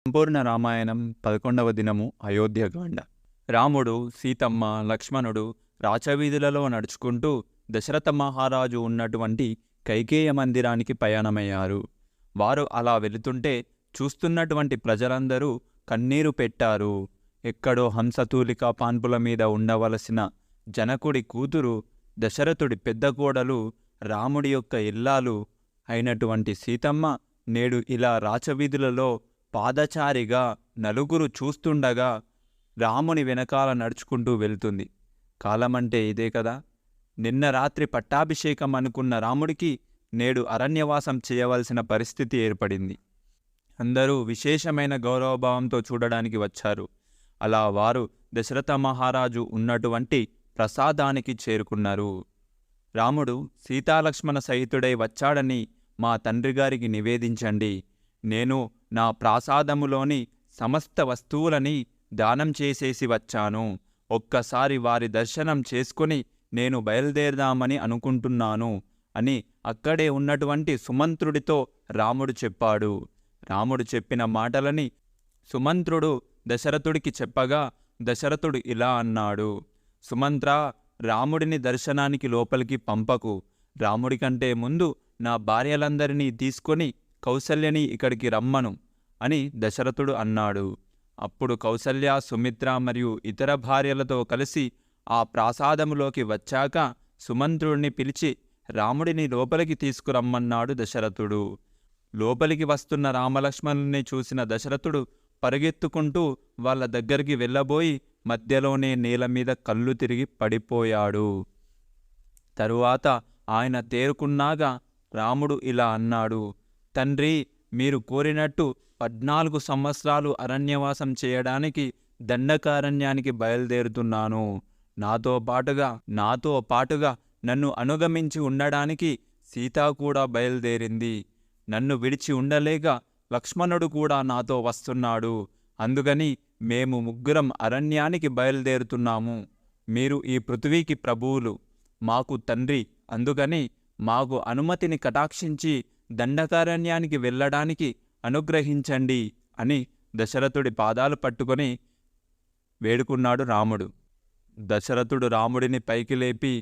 సంపూర్ణ రామాయణం 11వ దినము అయోధ్యకాండ. రాముడు, సీతమ్మ, లక్ష్మణుడు రాచవీధులలో నడుచుకుంటూ దశరథ మహారాజు ఉన్నటువంటి కైకేయ మందిరానికి ప్రయాణమయ్యారు. వారు అలా వెళుతుంటే చూస్తున్నటువంటి ప్రజలందరూ కన్నీరు పెట్టారు. ఎక్కడో హంసతూలిక పాన్పుల మీద ఉండవలసిన జనకుడి కూతురు, దశరథుడి పెద్ద కోడలు, రాముడి యొక్క ఇల్లాలు అయినటువంటి సీతమ్మ నేడు ఇలా రాచవీధులలో పాదచారిగా నలుగురు చూస్తుండగా రాముని వెనకాల నడుచుకుంటూ వెళ్తుంది. కాలమంటే ఇదే కదా. నిన్న రాత్రి పట్టాభిషేకం అనుకున్న రాముడికి నేడు అరణ్యవాసం చేయవలసిన పరిస్థితి ఏర్పడింది. అందరూ విశేషమైన గౌరవభావంతో చూడడానికి వచ్చారు. అలా వారు దశరథ మహారాజు ఉన్నటువంటి ప్రసాదానికి చేరుకున్నారు. రాముడు సీతాలక్ష్మణ సహితుడై వచ్చాడని మా తండ్రిగారికి నివేదించండి. నేను నా ప్రాసాదములోని సమస్త వస్తువులని దానం చేసేసి వచ్చాను. ఒక్కసారి వారి దర్శనం చేసుకుని నేను బయలుదేరదామని అనుకుంటున్నాను అని అక్కడే ఉన్నటువంటి సుమంత్రుడితో రాముడు చెప్పాడు. రాముడు చెప్పిన మాటలని సుమంత్రుడు దశరథుడికి చెప్పగా దశరథుడు ఇలా అన్నాడు: సుమంత్ర, రాముడిని దర్శనానికి లోపలికి పంపకు. రాముడి కంటే ముందు నా భార్యలందరినీ తీసుకొని కౌసల్యని ఇక్కడికి రమ్మను అని దశరథుడు అన్నాడు. అప్పుడు కౌసల్య, సుమిత్ర మరియు ఇతర భార్యలతో కలిసి ఆ ప్రాసాదములోకి వచ్చాక సుమంత్రుడిని పిలిచి రాముడిని లోపలికి తీసుకురమ్మన్నాడు దశరథుడు. లోపలికి వస్తున్న రామలక్ష్మణుల్ని చూసిన దశరథుడు పరుగెత్తుకుంటూ వాళ్ళ దగ్గరికి వెళ్ళబోయి మధ్యలోనే నేల మీద కళ్ళు తిరిగి పడిపోయాడు. తరువాత ఆయన తేరుకున్నాక రాముడు ఇలా అన్నాడు: తండ్రి, మీరు కోరినట్టు 14 సంవత్సరాలు అరణ్యవాసం చేయడానికి దండకారణ్యానికి బయలుదేరుతున్నాను. నాతో పాటుగా నన్ను అనుగమించి ఉండడానికి సీత కూడా బయలుదేరింది. నన్ను విడిచి ఉండలేక లక్ష్మణుడు కూడా నాతో వస్తున్నాడు. అందుకని మేము ముగ్గురం అరణ్యానికి బయలుదేరుతున్నాము. మీరు ఈ పృథివీకి ప్రభువులు, మాకు తండ్రి. అందుకని మాకు అనుమతిని కటాక్షించి దండకారణ్యానికి వెళ్ళడానికి అనుగ్రహించండి అని దశరథుడి పాదాలు పట్టుకొని వేడుకున్నాడు రాముడు. దశరథుడు రాముడిని పైకి లేపి,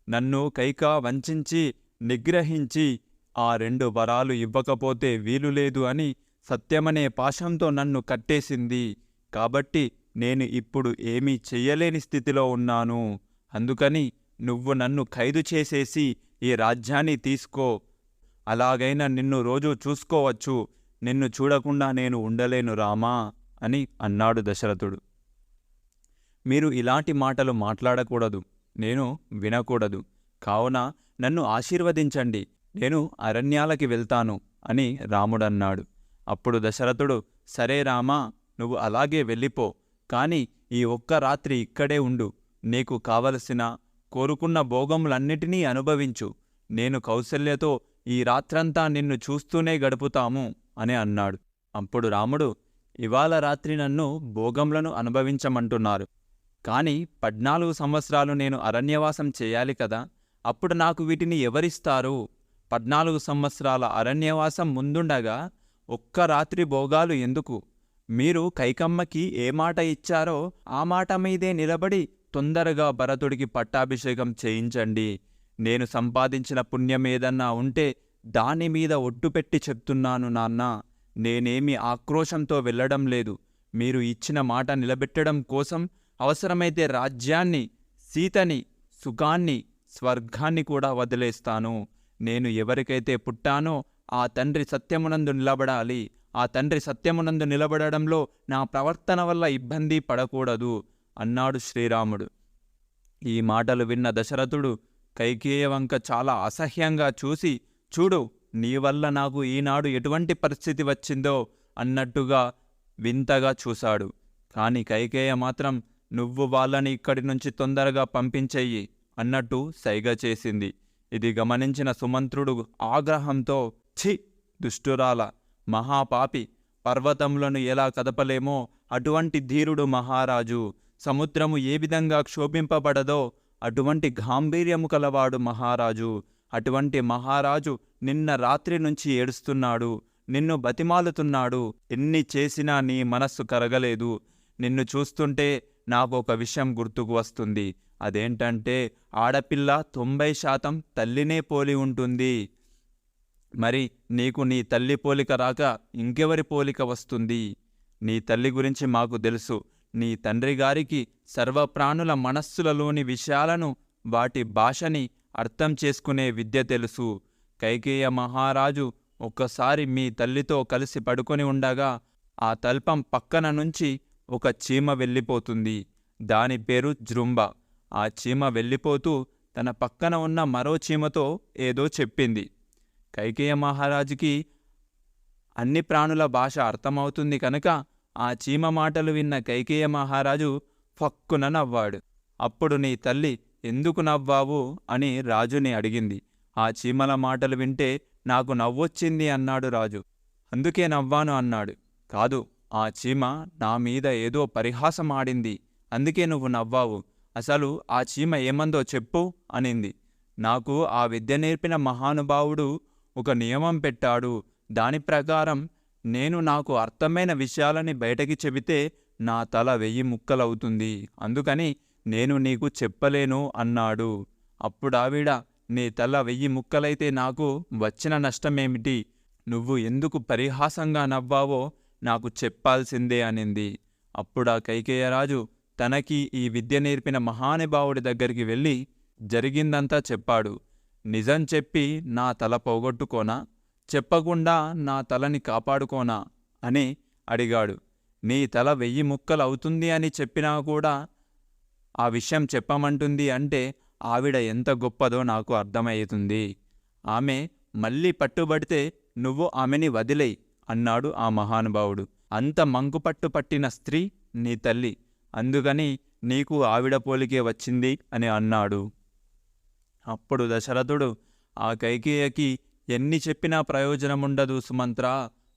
నన్ను కైక వంచించి నిగ్రహించి ఆ 2 వరాలు ఇవ్వకపోతే వీలులేదు అని సత్యమనే పాశంతో నన్ను కట్టేసింది. కాబట్టి నేను ఇప్పుడు ఏమీ చెయ్యలేని స్థితిలో ఉన్నాను. అందుకని నువ్వు నన్ను ఖైదు చేసేసి ఈ రాజ్యాన్ని తీసుకో. అలాగైనా నిన్ను రోజూ చూసుకోవచ్చు. నిన్ను చూడకుండా నేను ఉండలేను రామా అని అన్నాడు దశరథుడు. మీరు ఇలాంటి మాటలు మాట్లాడకూడదు, నేను వినకూడదు. కావున నన్ను ఆశీర్వదించండి. నేను అరణ్యాలకి వెళ్తాను అని రాముడన్నాడు. అప్పుడు దశరథుడు, సరే రామా, నువ్వు అలాగే వెళ్ళిపో. కాని ఈ ఒక్క రాత్రి ఇక్కడే ఉండు. నీకు కావలసిన కోరుకున్న భోగములన్నిటినీ అనుభవించు. నేను కౌసల్యతో ఈ రాత్రంతా నిన్ను చూస్తూనే గడుపుతాము అని అన్నాడు. అప్పుడు రాముడు, ఇవాళ రాత్రి నన్ను భోగములను అనుభవించమంటున్నారు. కాని 14 సంవత్సరాలు నేను అరణ్యవాసం చేయాలి కదా. అప్పుడు నాకు వీటిని ఎవరిస్తారు? 14 సంవత్సరాల అరణ్యవాసం ముందుండగా ఒక్క రాత్రి భోగాలు ఎందుకు? మీరు కైకమ్మకి ఏ మాట ఇచ్చారో ఆ మాట మీదే నిలబడి తొందరగా భరతుడికి పట్టాభిషేకం చేయించండి. నేను సంపాదించిన పుణ్యమేదన్నా ఉంటే దానిమీద ఒట్టుపెట్టి చెప్తున్నాను నాన్న. నేనేమీ ఆక్రోశంతో వెళ్ళడం లేదు. మీరు ఇచ్చిన మాట నిలబెట్టడం కోసం అవసరమైతే రాజ్యాన్ని, సీతని, సుఖాన్ని, స్వర్గాన్ని కూడా వదిలేస్తాను. నేను ఎవరికైతే పుట్టానో ఆ తండ్రి సత్యమునందు నిలబడాలి. ఆ తండ్రి సత్యమునందు నిలబడడంలో నా ప్రవర్తన వల్ల ఇబ్బంది పడకూడదు అన్నాడు శ్రీరాముడు. ఈ మాటలు విన్న దశరథుడు కైకేయ వంక చాలా అసహ్యంగా చూసి, చూడు, నీ వల్ల నాకు ఈనాడు ఎటువంటి పరిస్థితి వచ్చిందో అన్నట్టుగా వింతగా చూశాడు. కాని కైకేయ మాత్రం నువ్వు వాళ్ళని ఇక్కడి నుంచి తొందరగా పంపించెయ్యి అన్నట్టు సైగ చేసింది. ఇది గమనించిన సుమంత్రుడు ఆగ్రహంతో, ఛీ, దుష్టురాల, మహాపాపి, పర్వతములను ఎలా కదపలేమో అటువంటి ధీరుడు మహారాజు, సముద్రము ఏ విధంగా క్షోభింపబడదో అటువంటి గాంభీర్యము కలవాడు మహారాజు. అటువంటి మహారాజు నిన్న రాత్రి నుంచి ఏడుస్తున్నాడు. నిన్ను బతిమాలుతున్నాడు. ఎన్ని చేసినా నీ మనస్సు కరగలేదు. నిన్ను చూస్తుంటే నాకు ఒక విషయం గుర్తుకు వస్తుంది. అదేంటంటే ఆడపిల్ల 90% తల్లినే పోలి ఉంటుంది. మరి నీకు నీ తల్లి పోలిక రాక ఇంకెవరి పోలిక వస్తుంది? నీ తల్లి గురించి మాకు తెలుసు. నీ తండ్రి గారికి సర్వప్రాణుల మనస్సులలోని విషయాలను, వాటి భాషని అర్థం చేసుకునే విద్య తెలుసు. కైకేయ మహారాజు ఒక్కసారి మీ తల్లితో కలిసి పడుకొని ఉండగా ఆ తల్పం పక్కన నుంచి ఒక చీమ వెళ్ళిపోతుంది. దాని పేరు జృంభ. ఆ చీమ వెళ్ళిపోతూ తన పక్కన ఉన్న మరో చీమతో ఏదో చెప్పింది. కైకేయ మహారాజుకి అన్ని ప్రాణుల భాష అర్థమవుతుంది కనుక ఆ చీమ మాటలు విన్న కైకేయ మహారాజు ఫక్కున నవ్వాడు. అప్పుడు నీ తల్లి ఎందుకు నవ్వావు అని రాజుని అడిగింది. ఆ చీమల మాటలు వింటే నాకు నవ్వొచ్చింది అన్నాడు రాజు. అందుకే నవ్వాను అన్నాడు. కాదు, ఆ చీమ నా మీద ఏదో పరిహాసమాడింది, అందుకే నువ్వు నవ్వావు. అసలు ఆ చీమ ఏమందో చెప్పు అనింది. నాకు ఆ విద్య నేర్పిన మహానుభావుడు ఒక నియమం పెట్టాడు. దాని ప్రకారం నేను నాకు అర్థమైన విషయాలని బయటకి చెబితే నా తల 1000 ముక్కలవుతుంది. అందుకని నేను నీకు చెప్పలేను అన్నాడు. అప్పుడావిడ, నీ తల 1000 ముక్కలైతే నాకు వచ్చిన నష్టమేమిటి? నువ్వు ఎందుకు పరిహాసంగా నవ్వావో నాకు చెప్పాల్సిందే అనింది. అప్పుడా కైకేయరాజు తనకి ఈ విద్య నేర్పిన మహానుభావుడి దగ్గరికి వెళ్ళి జరిగిందంతా చెప్పాడు. నిజం చెప్పి నా తల పోగొట్టుకోనా, చెప్పకుండా నా తలని కాపాడుకోనా అని అడిగాడు. నీ తల 1000 ముక్కలు అవుతుంది అని చెప్పినా కూడా ఆ విషయం చెప్పమంటుంది అంటే ఆవిడ ఎంత గొప్పదో నాకు అర్థమవుతుంది. ఆమె మళ్ళీ పట్టుబడితే నువ్వు ఆమెని వదిలేయ్ అన్నాడు ఆ మహానుభావుడు. అంత మంకుపట్టు పట్టిన స్త్రీ నీ తల్లి, అందుకని నీకు ఆవిడ పోలికే వచ్చింది అని అన్నాడు. అప్పుడు దశరథుడు, ఆ కైకేయకి ఎన్ని చెప్పినా ప్రయోజనముండదు సుమంత్రా.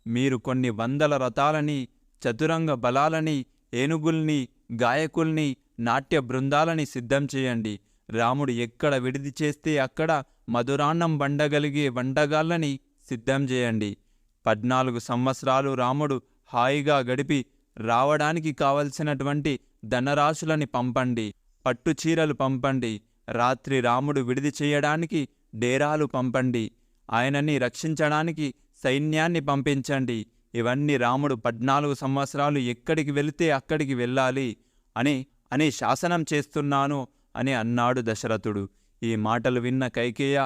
మీరు కొన్ని 100 రథాలని, చతురంగ బలాలని, ఏనుగుల్ని, గాయకుల్ని, నాట్య బృందాలని సిద్ధం చేయండి. రాముడు ఎక్కడ విడిది చేస్తే అక్కడ మధురాన్నం వండగలిగే వంటగాళ్ళని సిద్ధం చేయండి. 14 సంవత్సరాలు రాముడు హాయిగా గడిపి రావడానికి కావలసినటువంటి ధనరాశులని పంపండి. పట్టుచీరలు పంపండి. రాత్రి రాముడు విడిది చేయడానికి డేరాలు పంపండి. ఆయనని రక్షించడానికి సైన్యాన్ని పంపించండి. ఇవన్నీ రాముడు 14 సంవత్సరాలు ఎక్కడికి వెళితే అక్కడికి వెళ్ళాలి అని శాసనం చేస్తున్నాను అని అన్నాడు దశరథుడు. ఈ మాటలు విన్న కైకేయ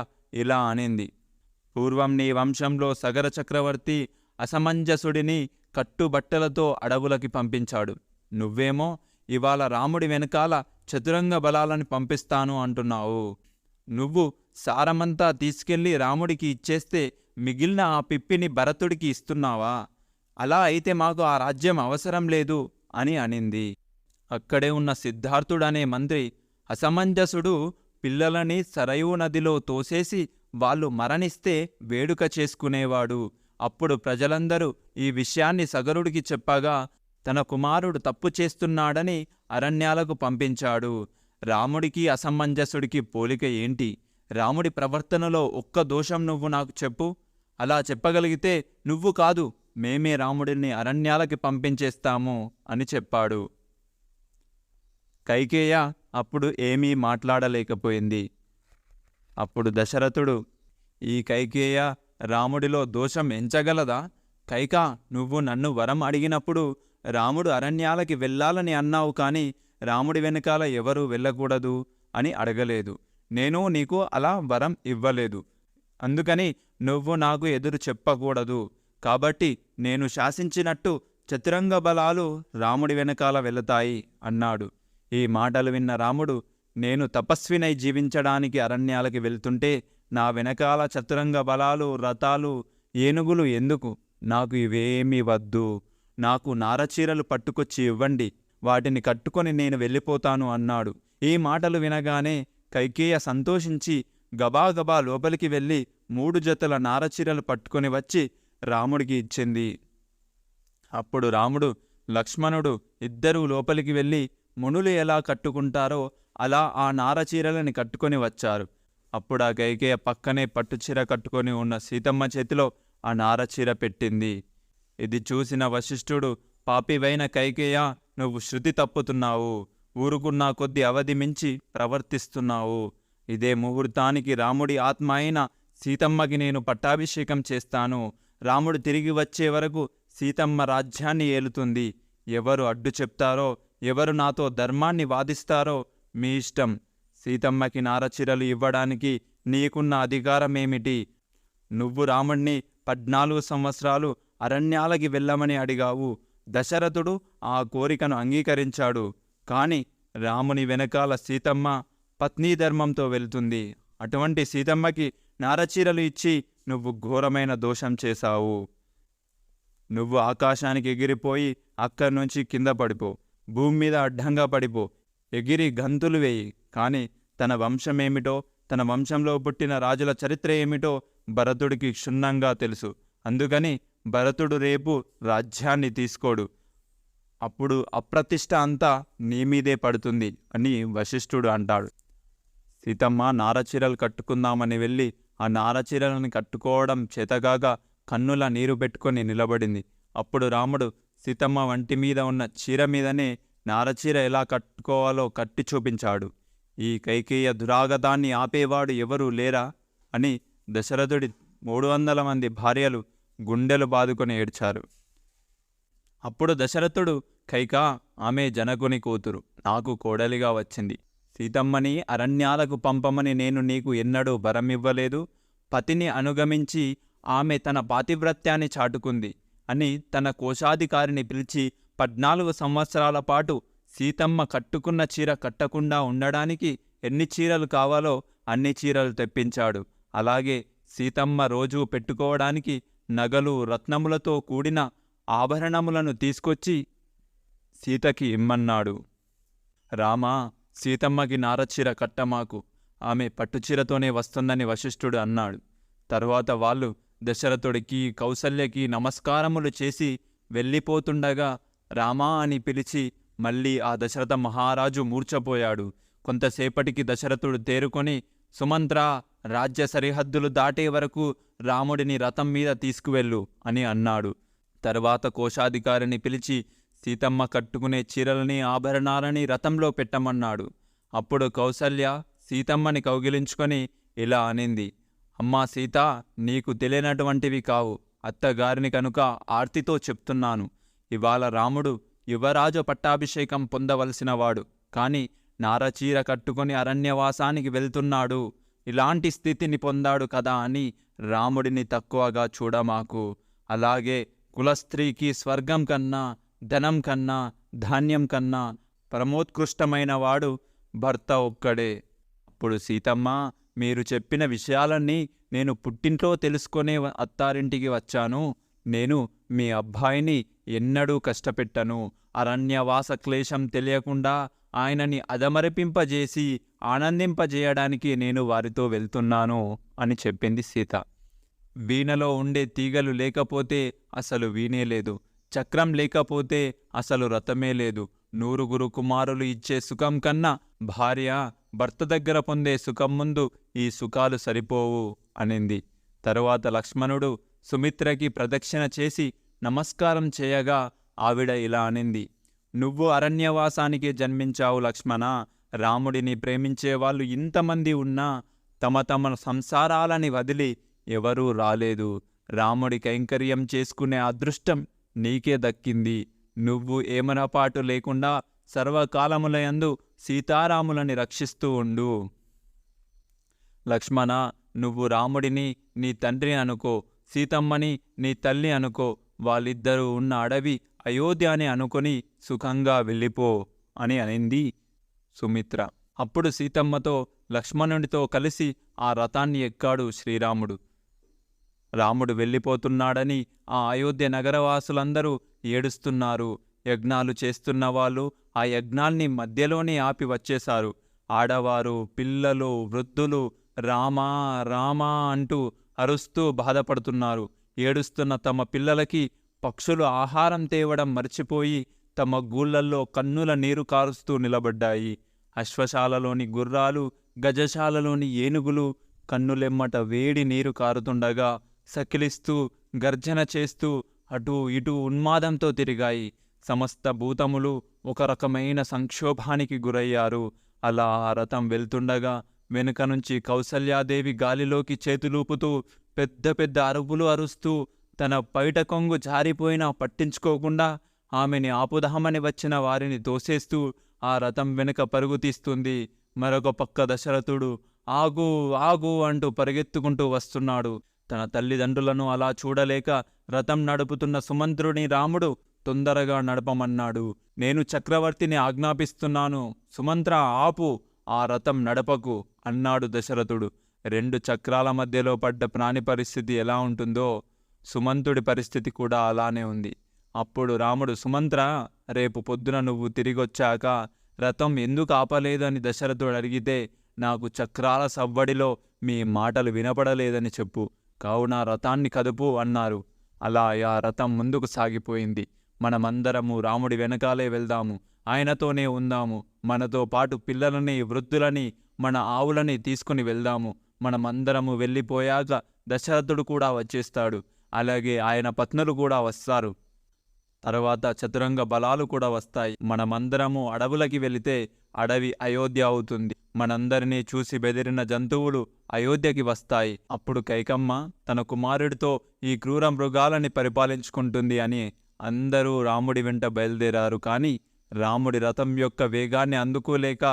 ఇలా అనింది. పూర్వం నీ వంశంలో సగర చక్రవర్తి అసమంజసుడిని కట్టుబట్టలతో అడవులకి పంపించాడు. నువ్వేమో ఇవాళ రాముడి వెనకాల చతురంగ బలాలని పంపిస్తాను అంటున్నావు. నువ్వు సారమంతా తీసుకెళ్లి రాముడికి ఇచ్చేస్తే మిగిలిన ఆ పిప్పిని భరతుడికి ఇస్తున్నావా? అలా అయితే మాకు ఆ రాజ్యం అవసరం లేదు అని అనింది. అక్కడే ఉన్న సిద్ధార్థుడనే మంత్రి, అసమంజసుడు పిల్లలని సరయూ నదిలో తోసేసి వాళ్ళు మరణిస్తే వేడుక చేసుకునేవాడు. అప్పుడు ప్రజలందరూ ఈ విషయాన్ని సగరుడికి చెప్పగా తన కుమారుడు తప్పు చేస్తున్నాడని అరణ్యాలకు పంపించాడు. రాముడికి అసమంజసుడికి పోలిక ఏంటి? రాముడి ప్రవర్తనలో ఒక్క దోషం నువ్వు నాకు చెప్పు. అలా చెప్పగలిగితే నువ్వు కాదు, మేమే రాముడిని అరణ్యాలకి పంపించేస్తాము అని చెప్పాడు. కైకేయ అప్పుడు ఏమీ మాట్లాడలేకపోయింది. అప్పుడు దశరథుడు, ఈ కైకేయ రాముడిలో దోషం ఎంచగలదా? కైకా, నువ్వు నన్ను వరం అడిగినప్పుడు రాముడు అరణ్యాలకి వెళ్ళాలని అన్నావు, కానీ రాముడి వెనకాల ఎవరూ వెళ్ళకూడదు అని అడగలేదు. నేను నీకు అలా వరం ఇవ్వలేదు. అందుకని నువ్వు నాకు ఎదురు చెప్పకూడదు. కాబట్టి నేను శాసించినట్టు చతురంగ బలాలు రాముడి వెనకాల వెళతాయి అన్నాడు. ఈ మాటలు విన్న రాముడు, నేను తపస్వినై జీవించడానికి అరణ్యాలకి వెళ్తుంటే నా వెనకాల చతురంగ బలాలు, రథాలు, ఏనుగులు ఎందుకు? నాకు ఇవేమీ వద్దు. నాకు నారచీరలు పట్టుకొచ్చి ఇవ్వండి, వాటిని కట్టుకొని నేను వెళ్ళిపోతాను అన్నాడు. ఈ మాటలు వినగానే కైకేయ సంతోషించి గబాగబా లోపలికి వెళ్ళి 3 జతల నారచీరలు పట్టుకొని వచ్చి రాముడికి ఇచ్చింది. అప్పుడు రాముడు, లక్ష్మణుడు ఇద్దరూ లోపలికి వెళ్ళి మునులు ఎలా కట్టుకుంటారో అలా ఆ నారచీరలని కట్టుకొని వచ్చారు. అప్పుడా కైకేయ పక్కనే పట్టుచీర కట్టుకొని ఉన్న సీతమ్మ చేతిలో ఆ నారచీర పెట్టింది. ఇది చూసిన వశిష్ఠుడు, పాపివైన కైకేయ, నువ్వు శృతి తప్పుతున్నావు. ఊరుకున్న కొద్ది అవధి మించి ప్రవర్తిస్తున్నావు. ఇదే ముహూర్తానికి రాముడి ఆత్మ అయిన సీతమ్మకి నేను పట్టాభిషేకం చేస్తాను. రాముడు తిరిగి వచ్చే వరకు సీతమ్మ రాజ్యాన్ని ఏలుతుంది. ఎవరు అడ్డు చెప్తారో, ఎవరు నాతో ధర్మాన్ని వాదిస్తారో మీ ఇష్టం. సీతమ్మకి నారచీరలు ఇవ్వడానికి నీకున్న అధికారమేమిటి? నువ్వు రాముణ్ణి 14 సంవత్సరాలు అరణ్యాలకి వెళ్ళమని అడిగావు. దశరథుడు ఆ కోరికను అంగీకరించాడు. కాని రాముని వెనకాల సీతమ్మ పత్నీధర్మంతో వెళ్తుంది. అటువంటి సీతమ్మకి నారచీరలు ఇచ్చి నువ్వు ఘోరమైన దోషం చేశావు. నువ్వు ఆకాశానికి ఎగిరిపోయి అక్కడి నుంచి కింద పడిపో. భూమి మీద అడ్డంగా పడిపో. ఎగిరి గంతులు వేయి. కాని తన వంశమేమిటో, తన వంశంలో పుట్టిన రాజుల చరిత్ర ఏమిటో భరతుడికి క్షుణ్ణంగా తెలుసు. అందుకని భరతుడు రేపు రాజ్యాన్ని తీసుకోడు. అప్పుడు అప్రతిష్ట అంతా నీ మీదే పడుతుంది అని వశిష్ఠుడు అంటాడు. సీతమ్మ నారచీరలు కట్టుకుందామని వెళ్ళి ఆ నారచీరలను కట్టుకోవడం చేతగాక కన్నుల నీరు పెట్టుకొని నిలబడింది. అప్పుడు రాముడు సీతమ్మ వంటి మీద ఉన్న చీర మీదనే నారచీర ఎలా కట్టుకోవాలో కట్టి చూపించాడు. ఈ కైకేయ దురాగతాన్ని ఆపేవాడు ఎవరూ లేరా అని దశరథుడి 300 మంది భార్యలు గుండెలు బాదుకొని ఏడ్చారు. అప్పుడు దశరథుడు, కైకా, ఆమె జనకుని కూతురు, నాకు కోడలిగా వచ్చింది. సీతమ్మని అరణ్యాలకు పంపమని నేను నీకు ఎన్నడూ వరమివ్వలేదు. పతిని అనుగమించి ఆమె తన పాతివ్రత్యాన్ని చాటుకుంది అని తన కోశాధికారిని పిలిచి 14 సంవత్సరాల పాటు సీతమ్మ కట్టుకున్న చీర కట్టకుండా ఉండడానికి ఎన్ని చీరలు కావాలో అన్ని చీరలు తెప్పించాడు. అలాగే సీతమ్మ రోజూ పెట్టుకోవడానికి నగలు, రత్నములతో కూడిన ఆభరణములను తీసుకొచ్చి సీతకి ఇమ్మన్నాడు. రామా, సీతమ్మకి నారచీర కట్టమాకు, ఆమె పట్టుచీరతోనే వస్తుందని వశిష్ఠుడు అన్నాడు. తరువాత వాళ్ళు దశరథుడికి, కౌసల్యకి నమస్కారములు చేసి వెళ్ళిపోతుండగా రామా అని పిలిచి మళ్ళీ ఆ దశరథ మహారాజు మూర్ఛపోయాడు. కొంతసేపటికి దశరథుడు తేరుకొని, సుమంత్ర, రాజ్య సరిహద్దులు దాటే వరకు రాముడిని రథం మీద తీసుకువెళ్ళు అని అన్నాడు. తర్వాత కోశాధికారిని పిలిచి సీతమ్మ కట్టుకునే చీరలని, ఆభరణాలని రథంలో పెట్టమన్నాడు. అప్పుడు కౌసల్య సీతమ్మని కౌగిలించుకొని ఇలా అనింది, అమ్మా సీత, నీకు తెలియనటువంటివి కావు. అత్తగారిని కనుక ఆర్తితో చెప్తున్నాను. ఇవాళ రాముడు యువరాజు పట్టాభిషేకం పొందవలసినవాడు. కాని నారచీర కట్టుకొని అరణ్యవాసానికి వెళ్తున్నాడు. ఇలాంటి స్థితిని పొందాడు కదా అని రాముడిని తక్కువగా చూడమాకు. అలాగే కులస్త్రీకి స్వర్గం కన్నా, ధనం కన్నా, ధాన్యం కన్నా పరమోత్కృష్టమైన వాడు భర్త ఒక్కడే. అప్పుడు సీతమ్మ, మీరు చెప్పిన విషయాలన్నీ నేను పుట్టింట్లో తెలుసుకునే అత్తారింటికి వచ్చాను. నేను మీ అబ్బాయిని ఎన్నడూ కష్టపెట్టను. అరణ్యవాస క్లేశం తెలియకుండా ఆయనని అదమరిపింపజేసి ఆనందింపజేయడానికి నేను వారితో వెళ్తున్నాను అని చెప్పింది సీత. వీణలో ఉండే తీగలు లేకపోతే అసలు వీణే లేదు. చక్రం లేకపోతే అసలు రథమే లేదు. 100 కుమారులు ఇచ్చే సుఖం కన్నా భార్య, భర్త దగ్గర పొందే సుఖం ముందు ఈ సుఖాలు సరిపోవు అనింది. తరువాత లక్ష్మణుడు సుమిత్రకి ప్రదక్షిణ చేసి నమస్కారం చేయగా ఆవిడ ఇలా అనింది, నువ్వు అరణ్యవాసానికి జన్మించావు లక్ష్మణ. రాముడిని ప్రేమించేవాళ్ళు ఇంతమంది ఉన్నా తమ తమ సంసారాలని వదిలి ఎవరూ రాలేదు. రాముడి కైంకర్యం చేసుకునే అదృష్టం నీకే దక్కింది. నువ్వు ఏమనపాటు లేకుండా సర్వకాలములయందు సీతారాములని రక్షిస్తూ ఉండు. లక్ష్మణ, నువ్వు రాముడిని నీ తండ్రి అనుకో, సీతమ్మని నీ తల్లి అనుకో. వాళ్ళిద్దరూ ఉన్న అడవి అయోధ్య అని అనుకొని సుఖంగా వెళ్ళిపో అని అనింది సుమిత్ర. అప్పుడు సీతమ్మతో లక్ష్మణుడితో కలిసి ఆ రథాన్ని ఎక్కాడు శ్రీరాముడు. రాముడు వెళ్ళిపోతున్నాడని ఆ అయోధ్య నగరవాసులందరూ ఏడుస్తున్నారు. యజ్ఞాలు చేస్తున్న వాళ్ళు ఆ యజ్ఞాల్ని మధ్యలోనే ఆపి వచ్చేశారు. ఆడవారు, పిల్లలు, వృద్ధులు రామా రామా అంటూ అరుస్తూ బాధపడుతున్నారు. ఏడుస్తున్న తమ పిల్లలకి పక్షులు ఆహారం తేవడం మర్చిపోయి తమ గూళ్ళల్లో కన్నుల నీరు కారుస్తూ నిలబడ్డాయి. అశ్వశాలలోని గుర్రాలు, గజశాలలోని ఏనుగులు కన్నులెమ్మట వేడి నీరు కారుతుండగా సకిలిస్తూ గర్జన చేస్తూ అటూ ఇటూ ఉన్మాదంతో తిరిగాయి. సమస్త భూతములు ఒక రకమైన సంక్షోభానికి గురయ్యారు. అలా ఆ రథం వెళ్తుండగా వెనుక నుంచి కౌసల్యాదేవి గాలిలోకి చేతులూపుతూ పెద్ద పెద్ద అరుపులు అరుస్తూ తన పైట కొంగు జారిపోయినా పట్టించుకోకుండా ఆమెని ఆపుదామని వచ్చిన వారిని తోసేస్తూ ఆ రథం వెనుక పరుగు తీస్తుంది. మరొక పక్క దశరథుడు ఆగు ఆగు అంటూ పరిగెత్తుకుంటూ వస్తున్నాడు. తన తల్లిదండ్రులను అలా చూడలేక రథం నడుపుతున్న సుమంత్రుని రాముడు తొందరగా నడపమన్నాడు. నేను చక్రవర్తిని ఆజ్ఞాపిస్తున్నాను, సుమంత్ర ఆపు, ఆ రథం నడపకు అన్నాడు దశరథుడు. రెండు చక్రాల మధ్యలో పడ్డ ప్రాణి పరిస్థితి ఎలా ఉంటుందో సుమంతుడి పరిస్థితి కూడా అలానే ఉంది. అప్పుడు రాముడు, సుమంత్ర, రేపు పొద్దున నువ్వు తిరిగొచ్చాక రథం ఎందుకు ఆపలేదని దశరథుడు అడిగితే నాకు చక్రాల సవ్వడిలో మీ మాటలు వినపడలేదని చెప్పు, కావున రథాన్ని కదుపు అన్నారు. అలా ఆ రథం ముందుకు సాగిపోయింది. మనమందరము రాముడి వెనకాలే వెళ్దాము, ఆయనతోనే ఉందాము, మనతో పాటు పిల్లలని వృద్ధులని మన ఆవులని తీసుకుని వెళ్దాము. మనమందరము వెళ్ళిపోయాక దశరథుడు కూడా వచ్చేస్తాడు, అలాగే ఆయన పత్నులు కూడా వస్తారు, తర్వాత చతురంగ బలాలు కూడా వస్తాయి. మనమందరము అడవులకి వెళితే అడవి అయోధ్య అవుతుంది. మనందరినీ చూసి బెదిరిన జంతువులు అయోధ్యకి వస్తాయి. అప్పుడు కైకమ్మ తన కుమారుడితో ఈ క్రూర మృగాలని పరిపాలించుకుంటుంది అని అందరూ రాముడి వెంట బయలుదేరారు. కానీ రాముడి రథం యొక్క వేగాన్ని అందుకోలేక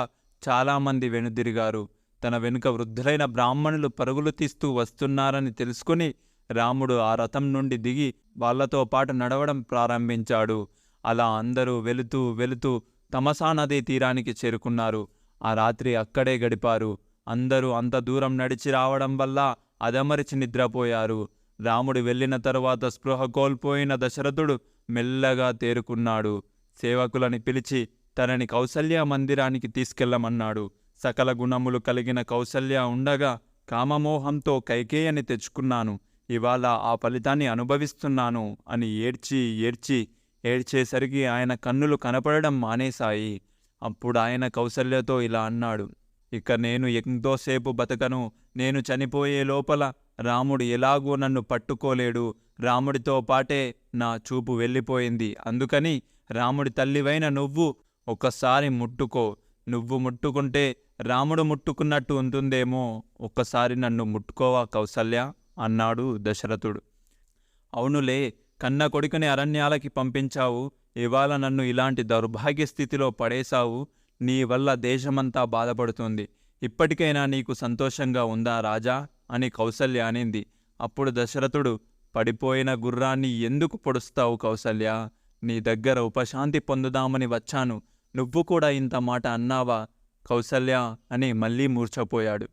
చాలామంది వెనుదిరిగారు. తన వెనుక వృద్ధులైన బ్రాహ్మణులు పరుగులు తీస్తూ వస్తున్నారని తెలుసుకుని రాముడు ఆ రథం నుండి దిగి వాళ్లతో పాటు నడవడం ప్రారంభించాడు. అలా అందరూ వెళుతూ వెళుతూ తమసా నదీ తీరానికి చేరుకున్నారు. ఆ రాత్రి అక్కడే గడిపారు. అందరూ అంత దూరం నడిచి రావడం వల్ల అదమరిచి నిద్రపోయారు. రాముడు వెళ్ళిన తరువాత స్పృహ కోల్పోయిన దశరథుడు మెల్లగా తేరుకున్నాడు. సేవకులని పిలిచి తనని కౌసల్య మందిరానికి తీసుకెళ్లమన్నాడు. సకల గుణములు కలిగిన కౌసల్య ఉండగా కామమోహంతో కైకేయని తెచ్చుకున్నాను, ఇవాళ ఆ ఫలితాన్ని అనుభవిస్తున్నాను అని ఏడ్చేసరికి ఆయన కన్నులు కనపడడం మానేశాయి. అప్పుడు ఆయన కౌసల్యతో ఇలా అన్నాడు, ఇక నేను ఎంతోసేపు బతకను, నేను చనిపోయే లోపల రాముడు ఎలాగూ నన్ను పట్టుకోలేడు, రాముడితో పాటే నా చూపు వెళ్ళిపోయింది. అందుకని రాముడి తల్లివైన నువ్వు ఒక్కసారి ముట్టుకో, నువ్వు ముట్టుకుంటే రాముడు ముట్టుకున్నట్టు ఉంటుందేమో, ఒక్కసారి నన్ను ముట్టుకోవా కౌసల్య అన్నాడు దశరథుడు. అవునులే, కన్న కొడుకుని అరణ్యాలకి పంపించావు, ఇవాళ నన్ను ఇలాంటి దౌర్భాగ్య స్థితిలో పడేశావు, నీ వల్ల దేశమంతా బాధపడుతుంది, ఇప్పటికైనా నీకు సంతోషంగా ఉందా రాజా అని కౌసల్య అనింది. అప్పుడు దశరథుడు, పడిపోయిన గుర్రాన్ని ఎందుకు పొడుస్తావు కౌసల్య, నీ దగ్గర ఉపశాంతి పొందుదామని వచ్చాను, నువ్వు కూడా ఇంత మాట అన్నావా కౌసల్య అని మళ్ళీ మూర్ఛపోయాడు.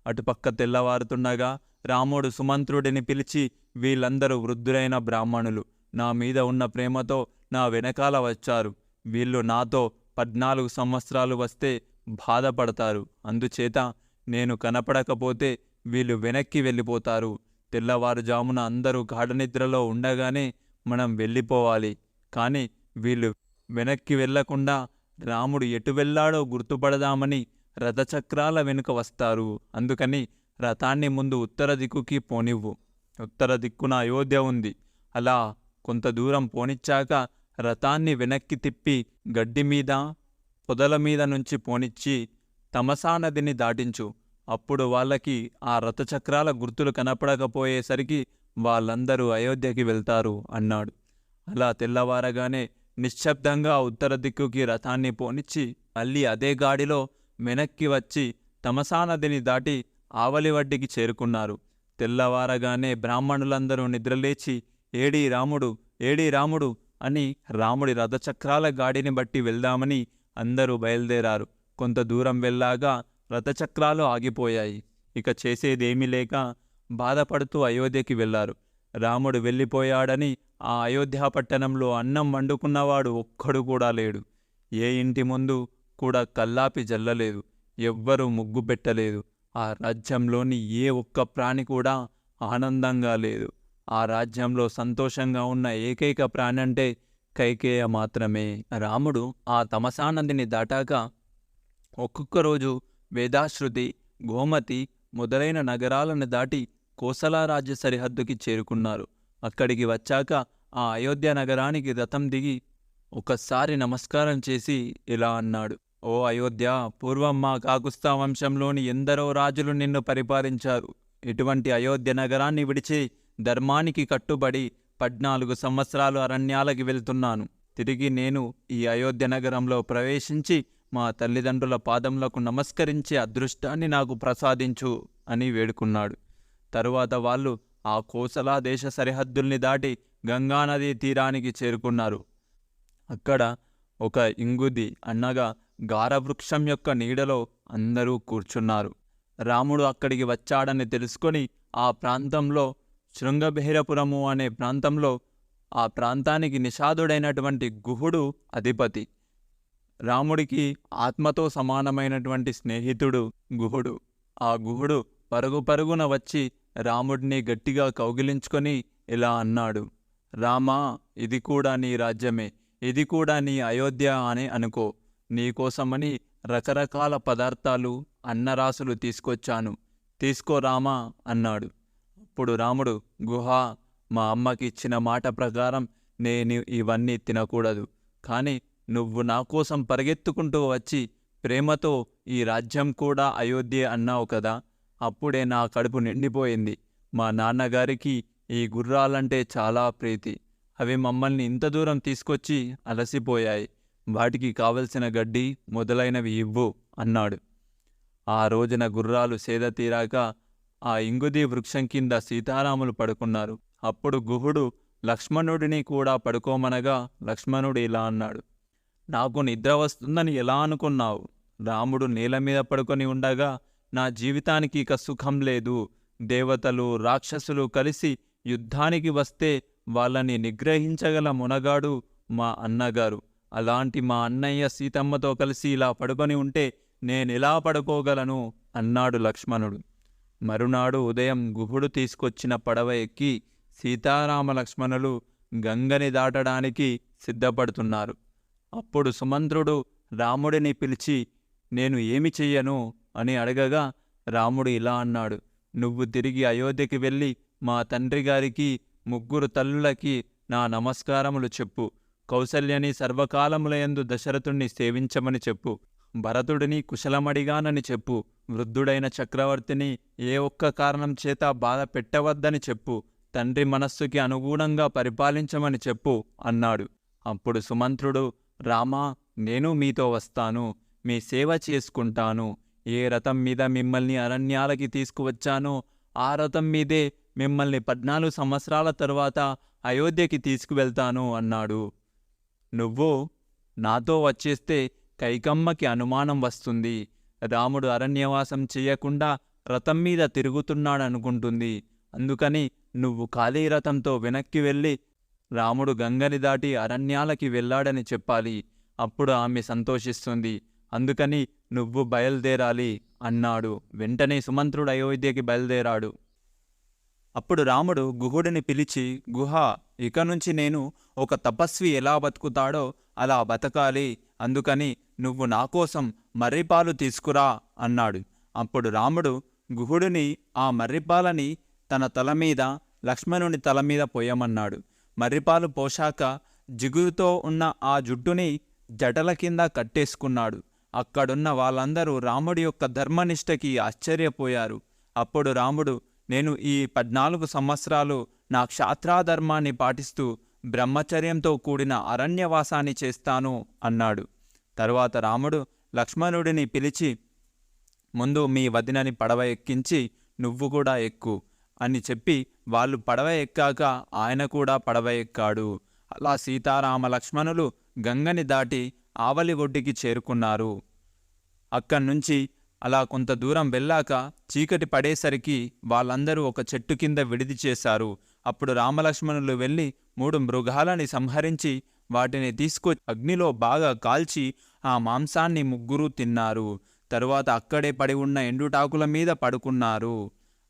అటుపక్క తెల్లవారుతుండగా రాముడు సుమంత్రుడిని పిలిచి, వీళ్ళందరూ వృద్ధులైన బ్రాహ్మణులు, నా మీద ఉన్న ప్రేమతో నా వెనకాల వచ్చారు, వీళ్ళు నాతో 14 సంవత్సరాలు వస్తే బాధపడతారు, అందుచేత నేను కనపడకపోతే వీళ్ళు వెనక్కి వెళ్ళిపోతారు, తెల్లవారుజామున అందరూ గాఢనిద్రలో ఉండగానే మనం వెళ్ళిపోవాలి, కానీ వీళ్ళు వెనక్కి వెళ్లకుండా రాముడు ఎటు వెళ్ళాడో గుర్తుపడదామని రథచక్రాల వెనుక వస్తారు, అందుకని రథాన్ని ముందు ఉత్తర దిక్కుకి పోనివ్వు, ఉత్తర దిక్కున అయోధ్య ఉంది, అలా కొంత దూరం పోనిచ్చాక రథాన్ని వెనక్కి తిప్పి గడ్డి మీద పొదల మీద నుంచి పోనిచ్చి తమసా నదిని దాటించు, అప్పుడు వాళ్ళకి ఆ రథచక్రాల గుర్తులు కనపడకపోయేసరికి వాళ్ళందరూ అయోధ్యకి వెళ్తారు అన్నాడు. అలా తెల్లవారగానే నిశ్శబ్దంగా ఉత్తర దిక్కుకి రథాన్ని పోనిచ్చి మళ్ళీ అదే గాడిలో వెనక్కి వచ్చి తమసా నదిని దాటి ఆవలివడ్డికి చేరుకున్నారు. తెల్లవారగానే బ్రాహ్మణులందరూ నిద్రలేచి ఏడీ రాముడు, ఏడీ రాముడు అని రాముడి రథచక్రాల గాడిని బట్టి వెళ్దామని అందరూ బయలుదేరారు. కొంత దూరం వెళ్ళాగా రథచక్రాలు ఆగిపోయాయి. ఇక చేసేదేమీ లేక బాధపడుతూ అయోధ్యకి వెళ్లారు. రాముడు వెళ్ళిపోయాడని ఆ అయోధ్యా పట్టణంలో అన్నం వండుకున్నవాడు ఒక్కడు కూడా లేడు. ఏ ఇంటి ముందు కూడా కల్లాపి జల్లలేదు, ఎవ్వరూ ముగ్గు పెట్టలేదు. ఆ రాజ్యంలోని ఏ ఒక్క ప్రాణి కూడా ఆనందంగా లేదు. ఆ రాజ్యంలో సంతోషంగా ఉన్న ఏకైక ప్రాణి అంటే కైకేయ మాత్రమే. రాముడు ఆ తమసా నదిని దాటాక ఒక్కొక్క రోజు వేదాశ్రుతి, గోమతి మొదలైన నగరాలను దాటి కోసల రాజ్య సరిహద్దుకి చేరుకున్నారు. అక్కడికి వచ్చాక ఆ అయోధ్య నగరానికి రథం దిగి ఒకసారి నమస్కారం చేసి ఇలా అన్నాడు: ఓ అయోధ్య, పూర్వం మా కాకుస్తా వంశంలోని ఎందరో రాజులు నిన్ను పరిపాలించారు. ఇటువంటి అయోధ్య నగరాన్ని విడిచి ధర్మానికి కట్టుబడి 14 సంవత్సరాలు అరణ్యాలకి వెళ్తున్నాను. తిరిగి నేను ఈ అయోధ్య నగరంలో ప్రవేశించి మా తల్లిదండ్రుల పాదములకు నమస్కరించే అదృష్టాన్ని నాకు ప్రసాదించు అని వేడుకున్నాడు. తరువాత వాళ్ళు ఆ కోసలా దేశ సరిహద్దుల్ని దాటి గంగానదీ తీరానికి చేరుకున్నారు. అక్కడ ఒక ఇంగుది అనగా గారవృక్షం యొక్క నీడలో అందరూ కూర్చున్నారు. రాముడు అక్కడికి వచ్చాడని తెలుసుకొని ఆ ప్రాంతంలో శృంగబేరపురము అనే ప్రాంతంలో ఆ ప్రాంతానికి నిషాదుడైనటువంటి గుహుడు అధిపతి. రాముడికి ఆత్మతో సమానమైనటువంటి స్నేహితుడు గుహుడు. ఆ గుహుడు పరుగు పరుగున వచ్చి రాముడిని గట్టిగా కౌగిలించుకొని ఇలా అన్నాడు: రామా, ఇది కూడా నీ రాజ్యమే, ఇది కూడా నీ అయోధ్య అని అనుకో. నీకోసమని రకరకాల పదార్థాలు, అన్నరాసులు తీసుకొచ్చాను, తీసుకో రామా అన్నాడు. అప్పుడు రాముడు: గుహ, మా అమ్మకి ఇచ్చిన మాట ప్రకారం నేను ఇవన్నీ తినకూడదు, కానీ నువ్వు నా కోసం పరిగెత్తుకుంటూ వచ్చి ప్రేమతో ఈ రాజ్యం కూడా అయోధ్య అన్నావు కదా, అప్పుడే నా కడుపు నిండిపోయింది. మా నాన్నగారికి ఈ గుర్రాలంటే చాలా ప్రీతి. అవి మమ్మల్ని ఇంత దూరం తీసుకొచ్చి అలసిపోయాయి. వాటికి కావలసిన గడ్డి మొదలైనవి ఇవ్వు అన్నాడు. ఆ రోజున గుర్రాలు సేద తీరాక ఆ ఇంగుది వృక్షం కింద సీతారాములు పడుకున్నారు. అప్పుడు గుహుడు లక్ష్మణుడిని కూడా పడుకోమనగా లక్ష్మణుడు ఇలా అన్నాడు: నాకు నిద్ర వస్తుందని ఎలా అనుకున్నావు? రాముడు నేల మీద పడుకొని ఉండగా నా జీవితానికి ఇక సుఖం లేదు. దేవతలు, రాక్షసులు కలిసి యుద్ధానికి వస్తే వాళ్ళని నిగ్రహించగల మునగాడు మా అన్నగారు. అలాంటి మా అన్నయ్య సీతమ్మతో కలిసి ఇలా పడుకొని ఉంటే నేనెలా పడుకోగలను అన్నాడు లక్ష్మణుడు. మరునాడు ఉదయం గుహుడు తీసుకొచ్చిన పడవ ఎక్కి సీతారామ లక్ష్మణులు గంగని దాటడానికి సిద్ధపడుతున్నారు. అప్పుడు సుమంత్రుడు రాముడిని పిలిచి నేను ఏమి చెయ్యను అని అడగగా రాముడు ఇలా అన్నాడు: నువ్వు తిరిగి అయోధ్యకి వెళ్ళి మా తండ్రి గారికి, 3 తల్లులకి నా నమస్కారములు చెప్పు. కౌసల్యని సర్వకాలములయందు దశరథుణ్ణి సేవించమని చెప్పు. భరతుడిని కుశలమడిగానని చెప్పు. వృద్ధుడైన చక్రవర్తిని ఏ ఒక్క కారణం చేత బాధ పెట్టవద్దని చెప్పు. తండ్రి మనస్సుకి అనుగుణంగా పరిపాలించమని చెప్పు అన్నాడు. అప్పుడు సుమంత్రుడు: రామా, నేను మీతో వస్తాను, మీ సేవ చేసుకుంటాను. ఏ రథం మీద మిమ్మల్ని అరణ్యాలకి తీసుకువచ్చానో ఆ రథం మీదే మిమ్మల్ని 14 సంవత్సరాల తరువాత అయోధ్యకి తీసుకువెళ్తాను అన్నాడు. నువ్వు నాతో వచ్చేస్తే కైకమ్మకి అనుమానం వస్తుంది. రాముడు అరణ్యవాసం చెయ్యకుండా రథం మీద తిరుగుతున్నాడనుకుంటుంది. అందుకని నువ్వు ఖాళీ రథంతో వెనక్కి వెళ్ళి రాముడు గంగని దాటి అరణ్యాలకి వెళ్ళాడని చెప్పాలి. అప్పుడు ఆమె సంతోషిస్తుంది. అందుకని నువ్వు బయలుదేరాలి అన్నాడు. వెంటనే సుమంత్రుడు అయోధ్యకి బయలుదేరాడు. అప్పుడు రాముడు గుహుడిని పిలిచి, గుహ, ఇక నుంచి నేను ఒక తపస్వి ఎలా బతుకుతాడో అలా బతకాలి. అందుకని నువ్వు నాకోసం మర్రిపాలు తీసుకురా అన్నాడు. అప్పుడు రాముడు గుహుడిని ఆ మర్రిపాలని తన తల మీద, లక్ష్మణుని తల మీద పోయమన్నాడు. మర్రిపాలు పోశాక జిగురుతో ఉన్న ఆ జుట్టుని జటల కింద కట్టేసుకున్నాడు. అక్కడున్న వాళ్ళందరూ రాముడి యొక్క ధర్మనిష్టకి ఆశ్చర్యపోయారు. అప్పుడు రాముడు, నేను ఈ 14 సంవత్సరాలు నా క్షాత్రాధర్మాన్ని పాటిస్తూ బ్రహ్మచర్యంతో కూడిన అరణ్యవాసాన్ని చేస్తాను అన్నాడు. తరువాత రాముడు లక్ష్మణుడిని పిలిచి, ముందు మీ వదినని పడవ ఎక్కించి నువ్వు కూడా ఎక్కు అని చెప్పి వాళ్ళు పడవ ఎక్కాక ఆయన కూడా పడవ ఎక్కాడు. అలా సీతారామ లక్ష్మణులు గంగని దాటి ఆవలి ఒడ్డుకి చేరుకున్నారు. అక్కడ్నుంచి అలా కొంత దూరం వెళ్ళాక చీకటి పడేసరికి వాళ్ళందరూ ఒక చెట్టు కింద విడిది చేశారు. అప్పుడు రామలక్ష్మణులు వెళ్ళి 3 మృగాలని సంహరించి వాటిని తీసుకొచ్చి అగ్నిలో బాగా కాల్చి ఆ మాంసాన్ని 3 తిన్నారు. తరువాత అక్కడే పడి ఉన్న ఎండుటాకుల మీద పడుకున్నారు.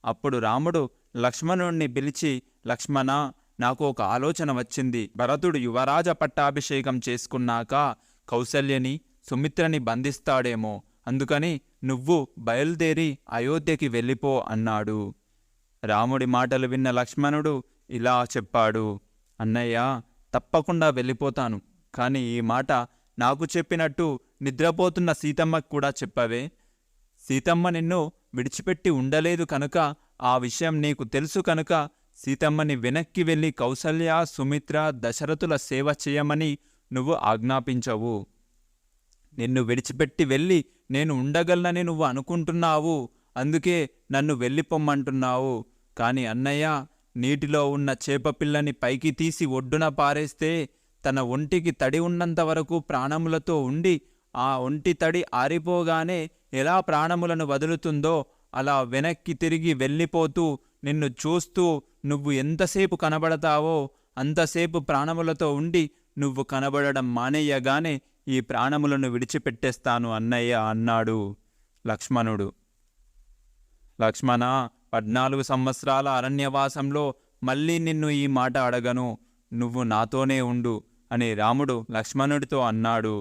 అప్పుడు రాముడు లక్ష్మణుణ్ణి పిలిచి, లక్ష్మణ, నాకు ఒక ఆలోచన వచ్చింది. భరతుడు యువరాజ పట్టాభిషేకం చేసుకున్నాక కౌసల్యని, సుమిత్రని బంధిస్తాడేమో. అందుకని నువ్వు బయలుదేరి అయోధ్యకి వెళ్ళిపో అన్నాడు. రాముడి మాటలు విన్న లక్ష్మణుడు ఇలా చెప్పాడు, అన్నయ్య, తప్పకుండా వెళ్ళిపోతాను. కానీ ఈ మాట నాకు చెప్పినట్టు నిద్రపోతున్న సీతమ్మకు కూడా చెప్పవే. సీతమ్మ నిన్ను విడిచిపెట్టి ఉండలేదు కనుక, ఆ విషయం నీకు తెలుసు కనుక సీతమ్మని వెనక్కి వెళ్ళి కౌసల్య, సుమిత్ర, దశరథుల సేవ చేయమని నువ్వు ఆజ్ఞాపించవు. నిన్ను విడిచిపెట్టి వెళ్ళి నేను ఉండగలనని నువ్వు అనుకుంటున్నావు. అందుకే నన్ను వెళ్ళిపోమ్మంటున్నావు. కాని అన్నయ్య, నీటిలో ఉన్న చేపపిల్లని పైకి తీసి ఒడ్డున పారేస్తే తన ఒంటికి తడి ఉన్నంత వరకు ప్రాణములతో ఉండి, ఆ ఒంటి తడి ఆరిపోగానే ఎలా ప్రాణములను వదులుతుందో అలా వెనక్కి తిరిగి వెళ్ళిపోతూ నిన్ను చూస్తూ నువ్వు ఎంతసేపు కనబడతావో అంతసేపు ప్రాణములతో ఉండి నువ్వు కనబడడం మానేయగానే ఈ ప్రాణములను విడిచిపెట్టేస్తాను అన్నయ్య అన్నాడు లక్ష్మణుడు. లక్ష్మణ, 14 సంవత్సరాల అరణ్యవాసంలో మళ్ళీ నిన్ను ఈ మాట అడగను, నువ్వు నాతోనే ఉండు అని రాముడు లక్ష్మణుడితో అన్నాడు.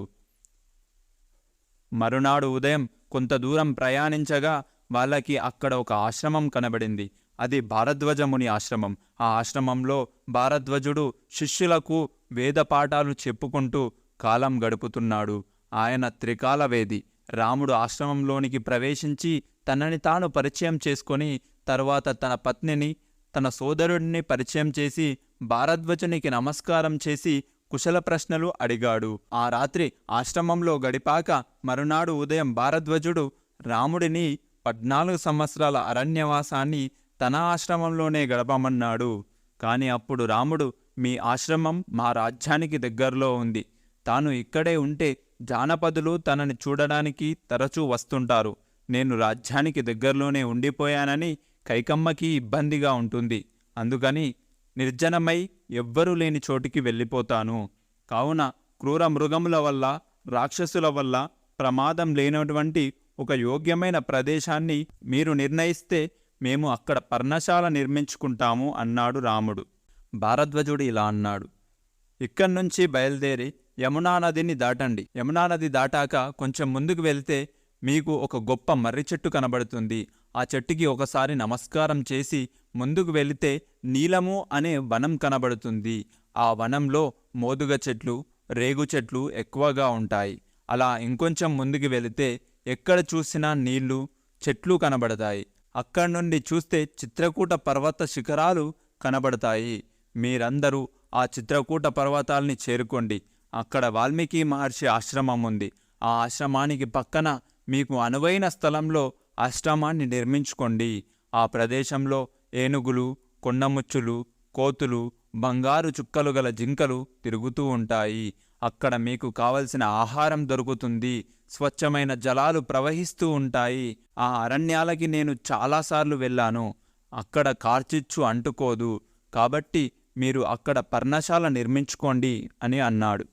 మరునాడు ఉదయం కొంత దూరం ప్రయాణించగా వాళ్ళకి అక్కడ ఒక ఆశ్రమం కనబడింది. అది భారద్వాజముని ఆశ్రమం. ఆ ఆశ్రమంలో భారద్వాజుడు శిష్యులకు వేద పాఠాలు చెప్పుకుంటూ కాలం గడుపుతున్నాడు. ఆయన త్రికాలవేది. రాముడు ఆశ్రమంలోనికి ప్రవేశించి తనని తాను పరిచయం చేసుకొని తరువాత తన పత్నిని, తన సోదరుడిని పరిచయం చేసి భారద్వాజునికి నమస్కారం చేసి కుశల ప్రశ్నలు అడిగాడు. ఆ రాత్రి ఆశ్రమంలో గడిపాక మరునాడు ఉదయం భారద్వాజుడు రాముడిని 14 సంవత్సరాల అరణ్యవాసాన్ని తన ఆశ్రమంలోనే గడపమన్నాడు. కాని అప్పుడు రాముడు, మీ ఆశ్రమం మా రాజ్యానికి దగ్గరలో ఉంది. తాను ఇక్కడే ఉంటే జానపదులు తనని చూడడానికి తరచూ వస్తుంటారు. నేను రాజ్యానికి దగ్గరలోనే ఉండిపోయానని కైకమ్మకి ఇబ్బందిగా ఉంటుంది. అందుకని నిర్జనమై ఎవ్వరూ లేని చోటికి వెళ్ళిపోతాను. కావున క్రూర మృగముల వల్ల, రాక్షసుల వల్ల ప్రమాదం లేనటువంటి ఒక యోగ్యమైన ప్రదేశాన్ని మీరు నిర్ణయిస్తే మేము అక్కడ పర్ణశాల నిర్మించుకుంటాము అన్నాడు రాముడు. భారద్వాజుడు ఇలా అన్నాడు, ఇక్కడి నుంచి బయలుదేరి యమునా నదిని దాటండి. యమునా నది దాటాక కొంచెం ముందుకు వెళ్తే మీకు ఒక గొప్ప మర్రి చెట్టు కనబడుతుంది. ఆ చెట్టుకి ఒకసారి నమస్కారం చేసి ముందుకు వెళితే నీలము అనే వనం కనబడుతుంది. ఆ వనంలో మోదుగ చెట్లు, రేగు చెట్లు ఎక్కువగా ఉంటాయి. అలా ఇంకొంచెం ముందుకు వెళితే ఎక్కడ చూసినా నీళ్లు, చెట్లు కనబడతాయి. అక్కడి నుండి చూస్తే చిత్రకూట పర్వత శిఖరాలు కనబడతాయి. మీరందరూ ఆ చిత్రకూట పర్వతాల్ని చేరుకోండి. అక్కడ వాల్మీకి మహర్షి ఆశ్రమం ఉంది. ఆ ఆశ్రమానికి పక్కన మీకు అనువైన స్థలంలో ఆశ్రమాన్ని నిర్మించుకోండి. ఆ ప్రదేశంలో ఏనుగులు, కొండముచ్చులు, కోతులు, బంగారు చుక్కలు గల జింకలు తిరుగుతూ ఉంటాయి. అక్కడ మీకు కావలసిన ఆహారం దొరుకుతుంది. స్వచ్ఛమైన జలాలు ప్రవహిస్తూ ఉంటాయి. ఆ అరణ్యాలకి నేను చాలాసార్లు వెళ్ళాను. అక్కడ కార్చిచ్చు అంటుకోదు. కాబట్టి మీరు అక్కడ పర్ణశాల నిర్మించుకోండి అని అన్నాడు.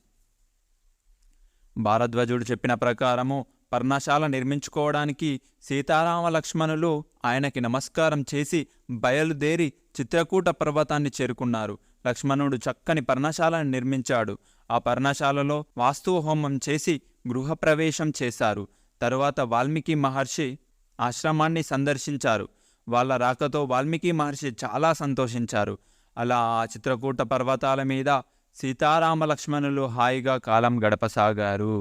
భారద్వాజుడు చెప్పిన ప్రకారము పర్ణశాల నిర్మించుకోవడానికి సీతారామ లక్ష్మణులు ఆయనకి నమస్కారం చేసి బయలుదేరి చిత్రకూట పర్వతాన్ని చేరుకున్నారు. లక్ష్మణుడు చక్కని పర్ణశాలను నిర్మించాడు. ఆ పర్ణశాలలో వాస్తుహోమం చేసి గృహప్రవేశం చేశారు. తరువాత వాల్మీకి మహర్షి ఆశ్రమాన్ని సందర్శించారు. వాళ్ళ రాకతో వాల్మీకి మహర్షి చాలా సంతోషించారు. అలా ఆ చిత్రకూట పర్వతాల మీద సీతారామ లక్ష్మణులు హాయిగా కాలం గడపసాగారు.